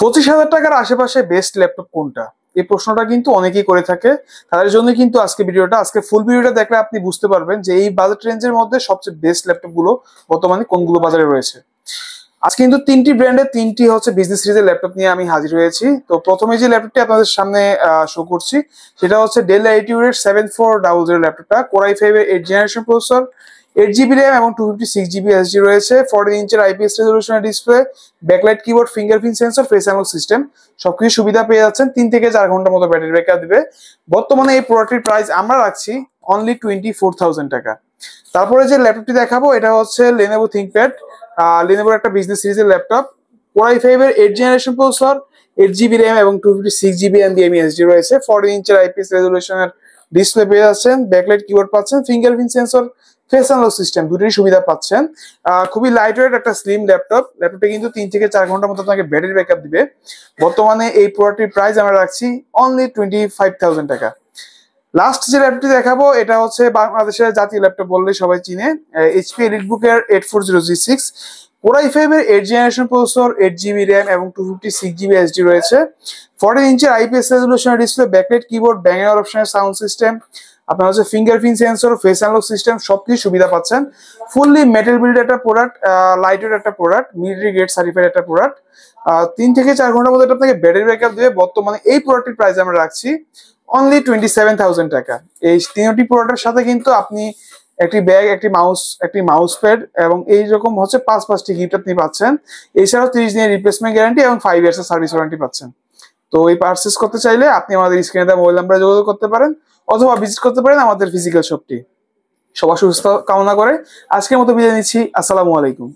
25,000 টাকার আশেপাশে best laptop কোনটা, এই প্রশ্নটা কিন্তু অনেকেই করে থাকে। তাদের জন্য কিন্তু আজকে ফুল ভিডিওটা দেখলে আপনি বুঝতে পারবেন যে এই বাজেট রেঞ্জের মধ্যে সবচেয়ে বেস্ট ল্যাপটপ গুলো বর্তমানে কোনগুলো বাজারে রয়েছে। আজ কিন্তু তিনটি ব্র্যান্ডের তিনটি বিজনেস সিরিজের ল্যাপটপ নিয়ে আমি হাজির হয়েছি। তো প্রথমে যে ল্যাপটপটি আপনাদের সামনে শো করছি সেটা হচ্ছে ডেল ল্যাটিটিউডের 7400 ল্যাপটপটা, কোর i5 এর 8 জেনারেশন প্রসেসর, 8 জিবি র্যাম এবং 256 জিবি এসডি রয়েছে, 14 ইঞ্চের আইপিএস রেজলিউশনের display, backlight keyboard, fingerprint sensor, face unlock system, সবকিছু সুবিধা পেয়ে যাচ্ছেন। 3 থেকে 4 ঘন্টার মতো ব্যাটারি ব্যাকআপ দিবে। বর্তমানে এই প্রোডাক্টটির প্রাইস আমরা রাখছি অনলি 24,000 টাকা। তারপরে যে ল্যাপটপটি দেখাবো এটা হচ্ছে লেনোভো থিংকপ্যাড, লেনোভোর একটা বিজনেস সিরিজের ল্যাপটপ, কোর i5 এর 8 জেনারেশন প্রসেসর, 8 জিবি র্যাম এবং 256 জিবি এনভিএমই এসডি রয়েছে, 14 ইঞ্চের আইপিএস রেজলিউশনের ডিসপ্লে পেয়ে যাচ্ছেন, ব্যাকলাইট কিবোর্ড পাচ্ছেন, fingerprint sensor, face unlock system, দুটোরই সুবিধা পাচ্ছেন। খুবই লাইট ওয়েট একটা স্লিম ল্যাপটপটা কিন্তু 3 থেকে 4 ঘন্টার মতো আপনাকে ব্যাটারি ব্যাকআপ দিবে। বর্তমানে এই প্রোডাক্টটির প্রাইস আমরা রাখছি অনলি 25,000 টাকা। লাস্ট যে ল্যাপটপটি দেখাবো এটা হচ্ছে বাংলাদেশের জাতীয় ল্যাপটপ বললে সবাই চিনে, এইচপি এলিটবুকের 8400G6, কোর i5 এর 8 জেনারেশন প্রসেসর, 8 জিবি র্যাম এবং 256 জিবি এসডি রয়েছে, 14 ইঞ্চের আইপিএস রেজলিউশনের ডিসপ্লে, ব্যাকলাইট কিবোর্ড, ব্যাঙ্গার অপশনের সাউন্ড সিস্টেম, আপনার হচ্ছে fingerprint sensor, face unlock system, সবকিছু সুবিধা পাচ্ছেন। ফুললি মেটাল বিল্ড একটা প্রোডাক্ট, লাইট ওয়েট একটা প্রোডাক্ট, মিলিটারি গ্রেড সার্টিফাইড একটা প্রোডাক্ট। 3 থেকে 4 ঘন্টার মধ্যে আপনাকে ব্যাটারি ব্যাকআপ দেবে। বর্তমানে এই প্রোডাক্টের প্রাইস আমরা রাখছি অনলি 27,000 টাকা। এই তিনটি প্রোডাক্টের সাথে কিন্তু আপনি একটি ব্যাগ, একটি মাউস প্যাড এবং এইরকম হচ্ছে 5টি গিফট আপনি পাচ্ছেন। এছাড়াও 30 দিনের রিপ্লেসমেন্ট গ্যারান্টি এবং 5 ইয়ার্স সার্ভিস ওয়ারেন্টি পাচ্ছেন। তো এই পারচেস করতে চাইলে আপনি আমাদের স্ক্রিনে দেওয়া মোবাইল নাম্বারে যোগাযোগ করতে পারেন অথবা ভিজিট করতে পারেন আমাদের ফিজিক্যাল শপটি। সবার সুস্থ কামনা করে আজকের মতো বিদায় নিচ্ছি। আসসালামু আলাইকুম।